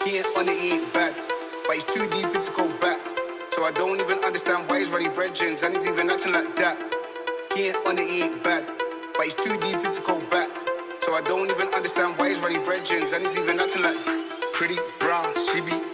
He ain't on it, he ain't bad, but he's too deep in to go back. So I don't even understand why he's running brethren, and he's even acting like that. He ain't on it, he ain't bad, but he's too deep in to go back. So I don't even understand why he's running brethren, and he's even acting like pretty brown. She be